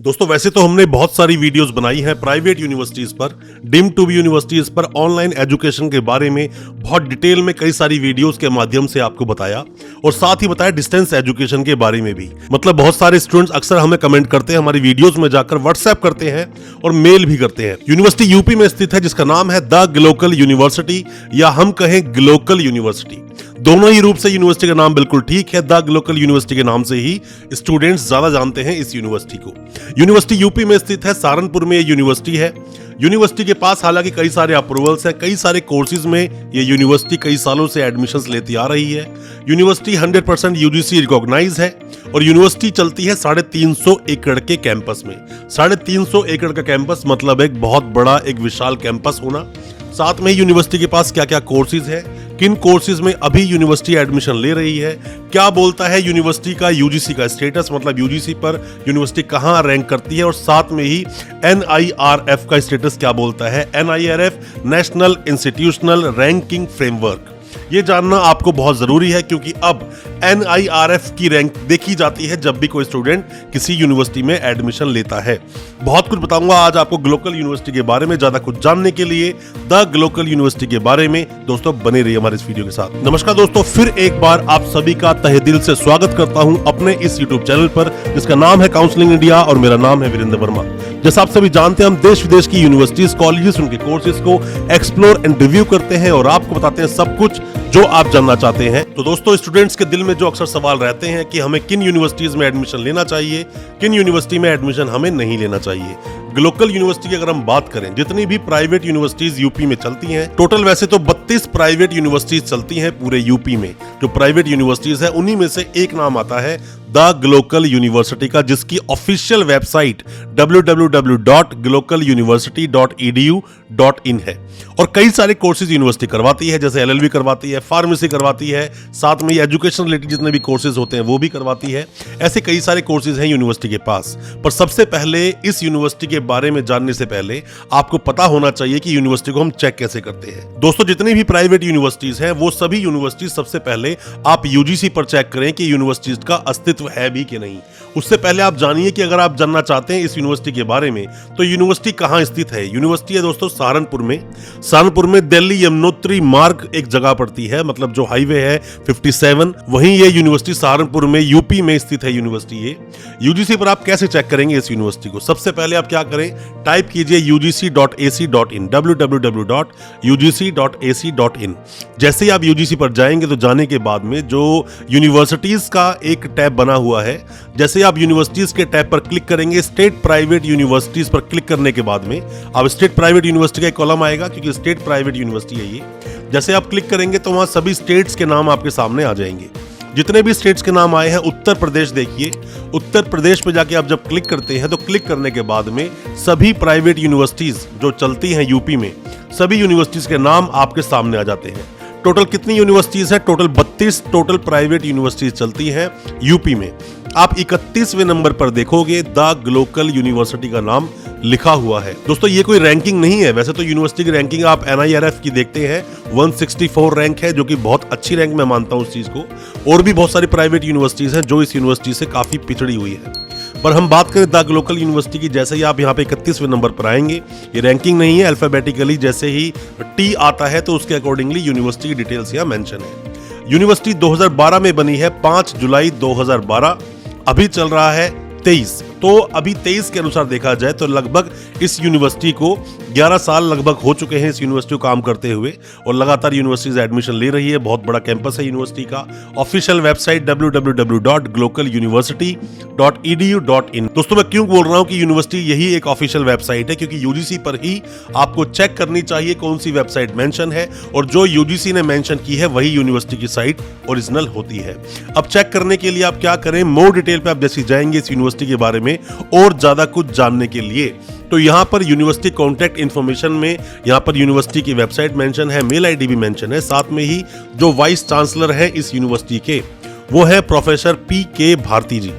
दोस्तों वैसे तो हमने बहुत सारी वीडियोस बनाई हैं प्राइवेट यूनिवर्सिटीज पर, डीम्ड टू बी यूनिवर्सिटीज पर ऑनलाइन एजुकेशन के बारे में बहुत डिटेल में कई सारी वीडियोस के माध्यम से आपको बताया और साथ ही बताया डिस्टेंस एजुकेशन के बारे में भी। मतलब बहुत सारे स्टूडेंट्स अक्सर हमें कमेंट करते हैं, हमारी वीडियोस में जाकर व्हाट्सएप करते हैं और मेल भी करते हैं। यूनिवर्सिटी यूपी में स्थित है जिसका नाम है द ग्लोकल यूनिवर्सिटी या हम कहें ग्लोकल यूनिवर्सिटी। दोनों ही रूप से यूनिवर्सिटी का नाम बिल्कुल ठीक है। द ग्लोकल यूनिवर्सिटी के नाम से ही स्टूडेंट्स ज्यादा जानते हैं इस यूनिवर्सिटी को। यूनिवर्सिटी यूपी में स्थित है, सहारनपुर में ये यूनिवर्सिटी है। यूनिवर्सिटी के पास हालांकि कई सारे अप्रूवल्स हैं, कई सारे कोर्सेज में ये यूनिवर्सिटी कई सालों से एडमिशंस लेती आ रही है। यूनिवर्सिटी 100% यूजीसी रिकॉग्नाइज है और यूनिवर्सिटी चलती है 350 एकड़ के कैंपस में। 350 एकड़ का कैंपस मतलब एक बहुत बड़ा, एक विशाल कैंपस होना। साथ में यूनिवर्सिटी के पास क्या क्या कोर्सेज है, किन कोर्सेज में अभी यूनिवर्सिटी एडमिशन ले रही है, क्या बोलता है यूनिवर्सिटी का यूजीसी का स्टेटस, मतलब यूजीसी पर यूनिवर्सिटी कहां रैंक करती है, और साथ में ही एनआईआरएफ का स्टेटस क्या बोलता है। NIRF national institutional ranking framework, ये जानना आपको बहुत जरूरी है क्योंकि अब एनआईआरएफ की रैंक देखी जाती है जब भी कोई स्टूडेंट किसी यूनिवर्सिटी में एडमिशन लेता है। बहुत कुछ बताऊंगा आज आपको ग्लोकल यूनिवर्सिटी के बारे में। ज्यादा कुछ जानने के लिए द ग्लोकल यूनिवर्सिटी के बारे में दोस्तों बने रहिए हमारे इस वीडियो के साथ। नमस्कार दोस्तों, फिर एक बार आप सभी का तहे दिल से स्वागत करता हूं अपने इस यूट्यूब चैनल पर जिसका नाम है काउंसलिंग इंडिया और मेरा नाम है वीरेंद्र वर्मा। जैसा आप सभी जानते हैं, हम देश विदेश की यूनिवर्सिटीज, कॉलेजेस, उनके कोर्सेज को एक्सप्लोर एंड रिव्यू करते हैं और आपको बताते हैं सब कुछ जो आप जानना चाहते हैं। तो दोस्तों स्टूडेंट्स के दिल में जो अक्सर सवाल रहते हैं कि हमें किन यूनिवर्सिटीज में एडमिशन लेना चाहिए, किन यूनिवर्सिटी में एडमिशन हमें नहीं लेना चाहिए। ग्लोकल यूनिवर्सिटी की अगर हम बात करें, जितनी भी प्राइवेट यूनिवर्सिटीज यूपी में चलती हैं, टोटल वैसे तो 32 प्राइवेट यूनिवर्सिटीज चलती हैं पूरे यूपी में। जो प्राइवेट यूनिवर्सिटीज है उन्हीं में से एक नाम आता है द ग्लोकल यूनिवर्सिटी का, जिसकी ऑफिशियल वेबसाइट www.glocaluniversity.edu.in है। और कई सारे कोर्सेज यूनिवर्सिटी करवाती है, जैसे एलएलबी करवाती है, फार्मेसी करवाती है, साथ में एजुकेशन रिलेटेड जितने भी कोर्सेज होते हैं वो भी करवाती है। ऐसे कई सारे कोर्सेज हैं यूनिवर्सिटी के पास। पर सबसे पहले इस यूनिवर्सिटी के बारे में जानने से पहले आपको पता होना चाहिए कि यूनिवर्सिटी को हम चेक कैसे करते हैं। दोस्तों जितनी भी प्राइवेट यूनिवर्सिटीज हैं वो सभी यूनिवर्सिटी सबसे पहले आप यूजीसी पर चेक करें कि यूनिवर्सिटीज का अस्तित्व है भी कि नहीं। उससे पहले आप जानिए कि अगर आप जानना चाहते हैं इस यूनिवर्सिटी के बारे में तो यूनिवर्सिटी कहां स्थित है। यूनिवर्सिटी है दोस्तों सहारनपुर में। सहारनपुर में दिल्ली यमुनोत्री मार्ग एक जगह पड़ती है, मतलब जो हाईवे है 57, वहीं ये यूनिवर्सिटी सहारनपुर में यूपी में स्थित है यूनिवर्सिटी ये। यूजीसी पर आप कैसे चेक करेंगे इस यूनिवर्सिटी को? सबसे पहले आप क्या करें, टाइप कीजिए ugc.ac.in, www.ugc.ac.in। जैसे ही आप यूजीसी पर जाएंगे तो जाने के बाद में जो यूनिवर्सिटीज का एक टैब बना हुआ है, जैसे आप यूनिवर्सिटीज के टैब पर क्लिक करेंगे, स्टेट प्राइवेट यूनिवर्सिटीज पर क्लिक करने के बाद में अब स्टेट प्राइवेट यूनिवर्सिटी का एक कॉलम आएगा क्योंकि स्टेट प्राइवेट यूनिवर्सिटी है ये। जैसे आप क्लिक करेंगे तो वहां सभी स्टेट्स के नाम आपके सामने आ जाएंगे। जितने भी स्टेट्स के नाम आए हैं, उत्तर प्रदेश देखिए, उत्तर प्रदेश पे जाके आप जब क्लिक करते हैं तो क्लिक करने के बाद में सभी प्राइवेट यूनिवर्सिटीज जो चलती हैं यूपी में, सभी यूनिवर्सिटीज के नाम आपके सामने आ जाते हैं। टोटल कितनी यूनिवर्सिटीज है? टोटल 32 टोटल प्राइवेट यूनिवर्सिटीज चलती हैं यूपी में। आप 31वें नंबर पर देखोगे द ग्लोकल यूनिवर्सिटी का नाम लिखा हुआ है। दोस्तों ये कोई रैंकिंग नहीं है, वैसे तो यूनिवर्सिटी की रैंकिंग आप एनआईआरएफ की देखते हैं 164 रैंक है, जो कि बहुत अच्छी रैंक मैं मानता हूं उस चीज को। और भी बहुत सारी प्राइवेट यूनिवर्सिटीज हैं जो इस यूनिवर्सिटी से काफी पिछड़ी हुई है। पर हम बात करें द ग्लोकल यूनिवर्सिटी की, जैसे ही आप यहाँ पे 31वें नंबर पर आएंगे, ये रैंकिंग नहीं है, अल्फाबेटिकली जैसे ही टी आता है तो उसके अकॉर्डिंगली यूनिवर्सिटी की डिटेल्स यहाँ मेंशन है। यूनिवर्सिटी 2012 में बनी है, 5 जुलाई 2012, अभी चल रहा है 23। तो अभी 23 के अनुसार देखा जाए तो लगभग इस यूनिवर्सिटी को 11 साल लगभग हो चुके हैं इस यूनिवर्सिटी को काम करते हुए, और लगातार यूनिवर्सिटीज एडमिशन ले रही है। बहुत बड़ा कैंपस है यूनिवर्सिटी का। Official website www.glocaluniversity.edu.in। दोस्तों मैं क्यों बोल रहा हूं कि यूनिवर्सिटी यही एक ऑफिशियल वेबसाइट है, क्योंकि यूजीसी पर ही आपको चेक करनी चाहिए कौन सी वेबसाइट मेंशन है, और जो यूजीसी ने मेंशन की है वही यूनिवर्सिटी की साइट ओरिजिनल होती है। अब चेक करने के लिए आप क्या करें, मोर डिटेल पे आप जैसे जाएंगे इस यूनिवर्सिटी के बारे में और ज्यादा कुछ जानने के लिए, तो यहां पर यूनिवर्सिटी कॉन्टैक्ट इंफॉर्मेशन में यहां पर यूनिवर्सिटी की वेबसाइट मेंशन है, मेल आईडी भी मेंशन है। साथ में ही जो वाइस चांसलर है इस यूनिवर्सिटी के वो है प्रोफेसर पी के भारती जी।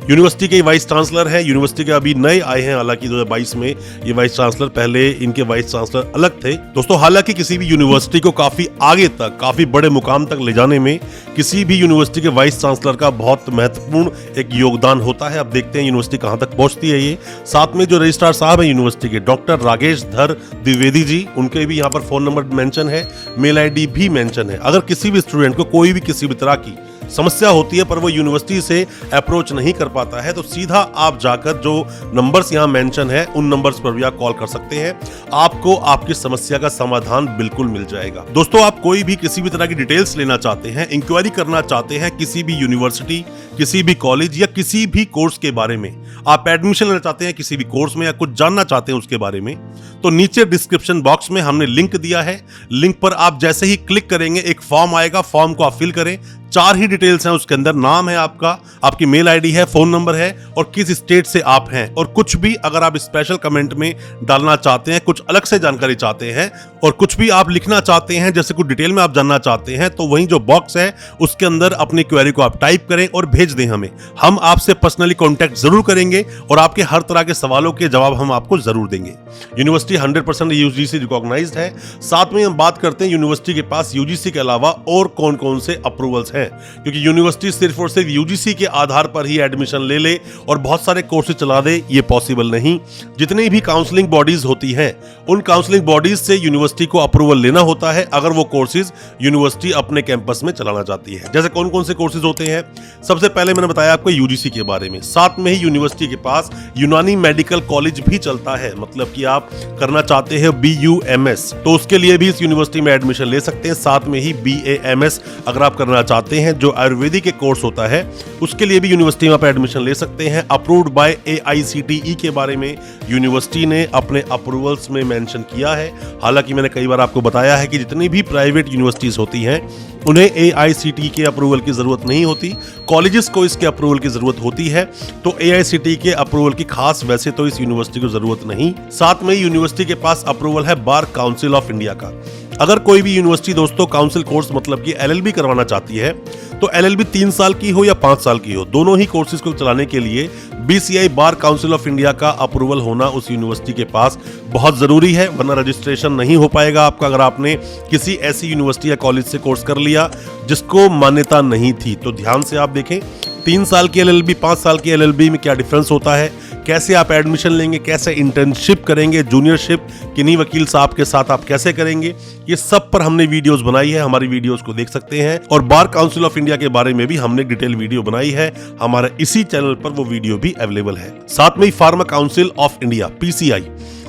यूनिवर्सिटी के वाइस चांसलर हैं, यूनिवर्सिटी के अभी नए आए हैं, हालांकि 2022 में ये वाइस चांसलर, पहले इनके वाइस चांसलर अलग थे। दोस्तों हालांकि किसी भी यूनिवर्सिटी को काफी आगे तक, काफी बड़े मुकाम तक ले जाने में किसी भी यूनिवर्सिटी के वाइस चांसलर का बहुत महत्वपूर्ण एक योगदान होता है। अब देखते हैं यूनिवर्सिटी कहां तक पहुंचती है ये। साथ में जो रजिस्ट्रार साहब हैं यूनिवर्सिटी के, डॉक्टर राकेश धर द्विवेदी जी, उनके भी यहाँ पर फोन नंबर मेंशन है, मेल आईडी भी मेंशन है। अगर किसी भी स्टूडेंट को कोई भी किसी भी तरह की समस्या होती है पर वो यूनिवर्सिटी से अप्रोच नहीं कर पाता है, तो सीधा आप जाकर जो नंबर्स यहाँ मेंशन है उन नंबर्स पर भी आप कॉल कर सकते हैं। आपको आपकी समस्या का समाधान बिल्कुल मिल जाएगा। दोस्तों आप कोई भी किसी भी तरह की डिटेल्स लेना चाहते हैं, इंक्वायरी करना चाहते हैं किसी भी यूनिवर्सिटी, किसी भी कॉलेज या किसी भी कोर्स के बारे में, आप एडमिशन लेना चाहते हैं किसी भी कोर्स में या कुछ जानना चाहते हैं उसके बारे में, तो नीचे डिस्क्रिप्शन बॉक्स में हमने लिंक दिया है। लिंक पर आप जैसे ही क्लिक करेंगे एक फॉर्म आएगा, फॉर्म को आप फिल करें। 4 ही डिटेल्स हैं उसके अंदर, नाम है आपका, आपकी मेल आईडी है, फोन नंबर है और किस स्टेट से आप हैं, और कुछ भी अगर आप स्पेशल कमेंट में डालना चाहते हैं, कुछ अलग से जानकारी चाहते हैं और कुछ भी आप लिखना चाहते हैं, जैसे कुछ डिटेल में आप जानना चाहते हैं, तो वहीं जो बॉक्स है उसके अंदर अपनी क्वेरी को आप टाइप करें और भेज दें हमें। हम आपसे पर्सनली कांटेक्ट जरूर करेंगे और आपके हर तरह के सवालों के जवाब हम आपको जरूर देंगे। यूनिवर्सिटी 100% यूजीसी रिकॉग्नाइज्ड है। साथ में हम बात करते हैं यूनिवर्सिटी के पास यूजीसी के अलावा और कौन कौन से अप्रूवल्स हैं, क्योंकि यूनिवर्सिटी सिर्फ और सिर्फ यूजीसी के आधार पर ही एडमिशन ले ले और बहुत सारे कोर्सेज चला दे, ये पॉसिबल नहीं। जितनी भी काउंसलिंग बॉडीज होती हैं उन काउंसलिंग बॉडीज से यूनिवर्सिटी को अप्रूवल लेना होता है अगर वो कोर्सेज यूनिवर्सिटी अपने कैंपस में चलाना चाहती है। जैसे कौन कौन से कोर्सेज होते हैं, सबसे पहले मैंने बताया आपको यूजीसी के बारे में। साथ में ही यूनिवर्सिटी के पास यूनानी मेडिकल कॉलेज भी चलता है, मतलब कि आप करना चाहते हैं BUMS, तो उसके लिए भी इस यूनिवर्सिटी में एडमिशन ले सकते हैं। साथ में ही BAMS अगर आप करना चाहते हैं, जो आयुर्वेदिक के कोर्स होता है, उसके लिए भी यूनिवर्सिटी में आप एडमिशन ले सकते हैं। अप्रूव्ड बाय AICTE के बारे में यूनिवर्सिटी ने अपने अप्रूवल्स में मेंशन किया है। हालांकि मैंने कई बार आपको बताया है कि जितनी भी प्राइवेट यूनिवर्सिटीज होती हैं उन्हें AICTE के अप्रूवल की जरूरत नहीं होती, कॉलेजेस को इसके अप्रूवल की जरूरत होती है। तो AICTE के अप्रूवल की खास वैसे तो इस यूनिवर्सिटी को जरूरत नहीं। साथ में यूनिवर्सिटी के पास अप्रूवल है बार काउंसिल ऑफ इंडिया का। अगर कोई भी यूनिवर्सिटी दोस्तों काउंसिल कोर्स मतलब कि LLB करवाना चाहती है, तो LLB 3 साल की हो या 5 साल की हो, दोनों ही कोर्सेज को चलाने के लिए BCI bar council of India का अप्रूवल होना उस यूनिवर्सिटी के पास बहुत जरूरी है, वरना रजिस्ट्रेशन नहीं हो पाएगा आपका अगर आपने किसी ऐसी यूनिवर्सिटी या कॉलेज से कोर्स कर लिया जिसको मान्यता नहीं थी। तो ध्यान से आप देखें 3 साल की LLB 5 साल की LLB में क्या डिफरेंस होता है, कैसे आप एडमिशन लेंगे, कैसे इंटर्नशिप करेंगे, जूनियरशिप किन्हीं वकील साहब के साथ आप कैसे करेंगे, ये सब पर हमने वीडियोस बनाई है, हमारी वीडियोस को देख सकते हैं। और बार काउंसिल ऑफ इंडिया के बारे में भी हमने डिटेल वीडियो बनाई है, हमारे इसी चैनल पर वो वीडियो भी अवेलेबल है। साथ में ही pharma council of India PCI,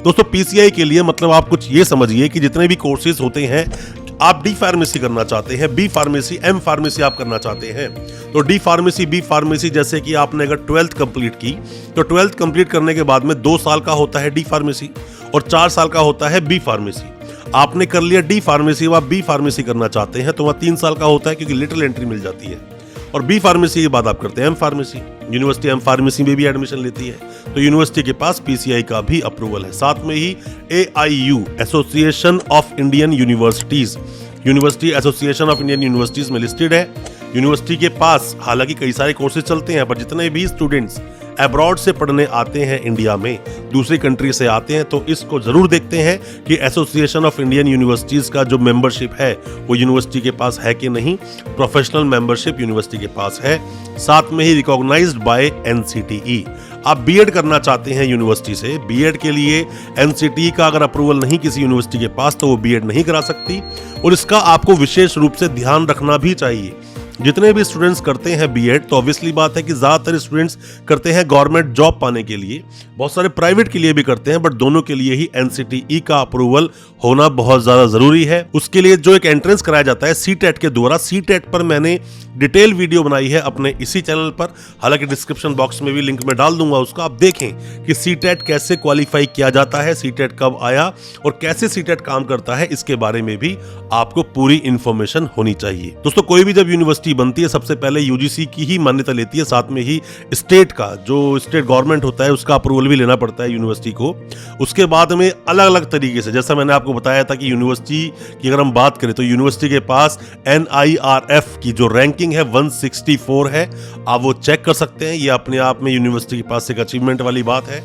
दोस्तों PCI के लिए मतलब आप कुछ ये समझिए कि जितने भी कोर्सेज होते हैं, आप D फार्मेसी करना चाहते हैं, B फार्मेसी, M फार्मेसी आप करना चाहते हैं, तो D फार्मेसी, B फार्मेसी, जैसे कि आपने अगर 12th कंप्लीट की तो 12th कंप्लीट करने के बाद में 2 साल का होता है D फार्मेसी और 4 साल का होता है B फार्मेसी। आपने कर लिया D फार्मेसी, आप B फार्मेसी करना चाहते हैं तो वह 3 साल का होता है क्योंकि लिटिल एंट्री मिल जाती है। और B फार्मेसी के बाद आप करते हैं M pharmacy, university M pharmacy में भी एडमिशन लेती है, तो यूनिवर्सिटी के पास PCI का भी अप्रूवल है। साथ में ही AIU association of Indian universities, university association of Indian universities में लिस्टेड है। यूनिवर्सिटी के पास हालांकि कई सारे कोर्सेज चलते हैं, पर जितने भी स्टूडेंट्स अब्रॉड से पढ़ने आते हैं, इंडिया में दूसरी कंट्री से आते हैं, तो इसको जरूर देखते हैं कि एसोसिएशन ऑफ इंडियन यूनिवर्सिटीज का जो मेंबरशिप है वो यूनिवर्सिटी के पास है कि नहीं। प्रोफेशनल मेंबरशिप यूनिवर्सिटी के पास है। साथ में ही रिकॉग्नाइज्ड बाय NCTE। आप बीएड करना चाहते हैं यूनिवर्सिटी से, बीएड के लिए NCTE का अगर अप्रूवल नहीं किसी यूनिवर्सिटी के पास तो वो बीएड नहीं करा सकती, और इसका आपको विशेष रूप से ध्यान रखना भी चाहिए। जितने भी स्टूडेंट्स करते हैं बीएड, तो ऑब्वियसली बात है कि ज़्यादातर स्टूडेंट्स करते हैं गवर्नमेंट जॉब पाने के लिए, बहुत सारे प्राइवेट के लिए भी करते हैं, बट दोनों के लिए ही NCTE का अप्रूवल होना बहुत ज़्यादा ज़रूरी है। उसके लिए जो एक एंट्रेंस कराया जाता है CTET के द्वारा, CTET पर मैंने डिटेल वीडियो बनाई है अपने इसी चैनल पर, हालांकि डिस्क्रिप्शन बॉक्स में भी लिंक में डाल दूंगा उसका, आप देखें कि CTET कैसे क्वालिफाई किया जाता है, CTET कब आया और कैसे CTET काम करता है, इसके बारे में भी आपको पूरी इंफॉर्मेशन होनी चाहिए। दोस्तों कोई भी जब यूनिवर्सिटी यूनिवर्सिटी बनती है सबसे पहले यूजीसी की ही मान्यता लेती है, साथ में ही स्टेट का जो स्टेट गवर्नमेंट होता है उसका अप्रूवल भी लेना पड़ता है यूनिवर्सिटी को। उसके बाद में अलग अलग तरीके से, जैसा मैंने आपको बताया था कि यूनिवर्सिटी की अगर हम बात करें तो यूनिवर्सिटी के पास NIRF की जो रैंकिंग है 164 है, आप वो चेक कर सकते हैं। ये अपने आप में यूनिवर्सिटी के पास एक अचीवमेंट वाली बात है।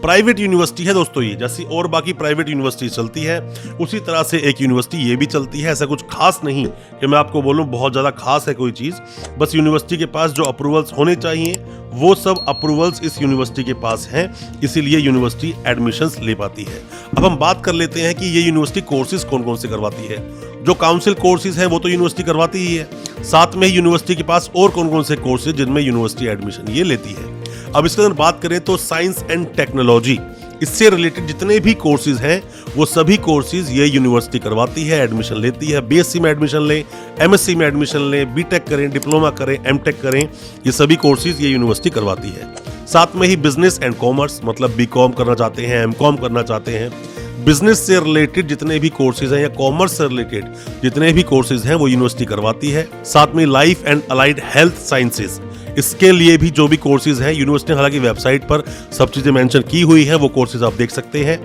प्राइवेट यूनिवर्सिटी है दोस्तों, ये जैसी और बाकी प्राइवेट यूनिवर्सिटी चलती है उसी तरह से एक यूनिवर्सिटी ये भी चलती है। ऐसा कुछ खास नहीं कि मैं आपको बोलूं बहुत ज़्यादा खास है कोई चीज़, बस यूनिवर्सिटी के पास जो अप्रूवल्स होने चाहिए वो सब अप्रूवल्स इस यूनिवर्सिटी के पास हैं, इसीलिए यूनिवर्सिटी एडमिशन्स ले पाती है। अब हम बात कर लेते हैं कि ये यूनिवर्सिटी कोर्सेज कौन कौन से करवाती है। जो काउंसिल कोर्सेज है वो तो यूनिवर्सिटी करवाती ही है, साथ में ही यूनिवर्सिटी के पास और कौन कौन से कोर्सेज जिनमें यूनिवर्सिटी एडमिशन ये लेती है। अब इसके अंदर बात करें तो साइंस एंड टेक्नोलॉजी, इससे रिलेटेड जितने भी कोर्सेज हैं वो सभी कोर्सेज ये यूनिवर्सिटी करवाती है, एडमिशन लेती है। बीएससी में एडमिशन लें, एमएससी में एडमिशन लें, बीटेक करें, डिप्लोमा करें, एमटेक करें, ये सभी कोर्सेज ये यूनिवर्सिटी करवाती है। साथ में ही बिजनेस एंड कॉमर्स, मतलब बीकॉम करना चाहते हैं, एमकॉम करना चाहते हैं, बिजनेस से रिलेटेड जितने भी कोर्सेज हैं या कॉमर्स से रिलेटेड जितने भी कोर्सेज हैं वो यूनिवर्सिटी करवाती है। साथ में life and allied health sciences, इसके लिए भी जो भी कोर्सेज हैं यूनिवर्सिटी ने हालांकि वेबसाइट पर सब चीज़ें मेंशन की हुई है, वो कोर्सेज आप देख सकते हैं।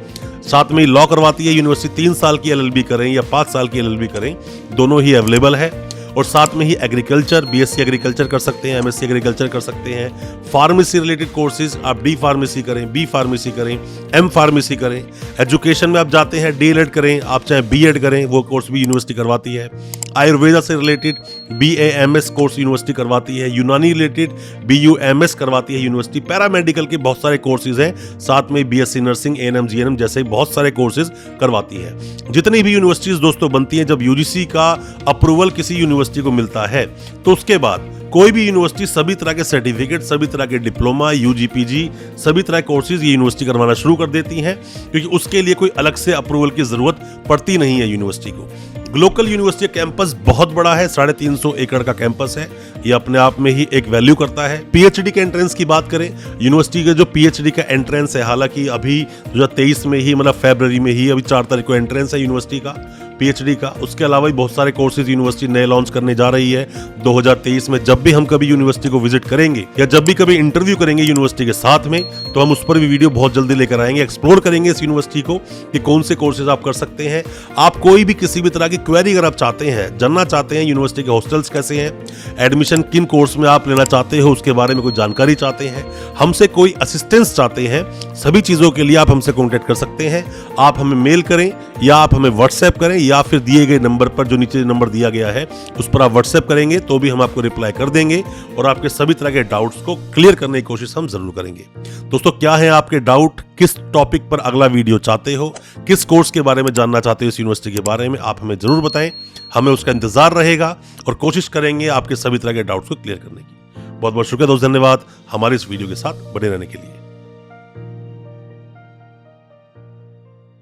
साथ में लॉ करवाती है यूनिवर्सिटी, 3 साल की LLB करें या 5 साल की LLB करें, दोनों ही अवेलेबल है। और साथ में ही एग्रीकल्चर, BSc एग्रीकल्चर कर सकते हैं, MSc एग्रीकल्चर कर सकते हैं। फार्मेसी रिलेटेड कोर्सेज, आप D फार्मेसी करें, B फार्मेसी करें, M फार्मेसी करें। एजुकेशन में आप जाते हैं DELED करें, आप चाहे B.Ed करें, वो कोर्स भी यूनिवर्सिटी करवाती है। आयुर्वेदा से रिलेटेड BAMS कोर्स यूनिवर्सिटी करवाती है। यूनानी रिलेटेड BUMS करवाती है यूनिवर्सिटी। पैरामेडिकल के बहुत सारे कोर्सेज हैं, साथ में BSc नर्सिंग, ANM GNM जैसे बहुत सारे कोर्सेज करवाती है। जितनी भी यूनिवर्सिटीज दोस्तों बनती हैं, जब UGC का अप्रूवल किसी यूनिवर्सिटी को मिलता है तो उसके बाद कोई भी यूनिवर्सिटी सभी तरह के सर्टिफिकेट, सभी तरह के डिप्लोमा, UG PG, सभी तरह के कोर्सेज ये यूनिवर्सिटी करवाना शुरू कर देती हैं, क्योंकि उसके लिए कोई अलग से अप्रूवल की जरूरत पड़ती नहीं है यूनिवर्सिटी को। ग्लोकल यूनिवर्सिटी कैंपस बहुत बड़ा है, 350 एकड़ का कैंपस है, ये अपने आप में ही एक वैल्यू करता है। PhD के एंट्रेंस की बात करें, यूनिवर्सिटी का जो PhD का एंट्रेंस है, हालांकि अभी 2023 में ही, मतलब फरवरी में ही, अभी 4 तारीख को एंट्रेंस है यूनिवर्सिटी का PhD का। उसके अलावा भी बहुत सारे कोर्सेज यूनिवर्सिटी नए लॉन्च करने जा रही है 2023 में। जब भी हम कभी यूनिवर्सिटी को विजिट करेंगे या जब भी कभी इंटरव्यू करेंगे यूनिवर्सिटी के साथ में, तो हम उस पर भी वीडियो बहुत जल्दी लेकर आएंगे, एक्सप्लोर करेंगे इस यूनिवर्सिटी को कि कौन से कोर्सेज आप कर सकते हैं। आप कोई भी किसी भी तरह की क्वेरी अगर आप चाहते हैं, जानना चाहते हैं यूनिवर्सिटी के हॉस्टल्स कैसे हैं, एडमिशन किन कोर्स में आप लेना चाहते हो, उसके बारे में कोई जानकारी चाहते हैं, हमसे कोई असिस्टेंस चाहते हैं, सभी चीज़ों के लिए आप हमसे कॉन्टैक्ट कर सकते हैं। आप हमें मेल करें या आप हमें व्हाट्सएप करें, या फिर दिए गए नंबर पर, जो नीचे नंबर दिया गया है उस पर आप व्हाट्सएप करेंगे तो भी हम आपको रिप्लाई कर देंगे और आपके सभी तरह के डाउट्स को क्लियर करने की कोशिश हम जरूर करेंगे। दोस्तों, क्या है आपके डाउट, किस टॉपिक पर अगला वीडियो चाहते हो, किस कोर्स के बारे में जानना चाहते हो, इस यूनिवर्सिटी के बारे में, आप हमें जरूर बताएं। हमें उसका इंतजार रहेगा और कोशिश करेंगे आपके सभी तरह के डाउट्स को क्लियर करने की। बहुत बहुत शुक्रिया दोस्त, धन्यवाद हमारे इस वीडियो के साथ बने रहने के लिए।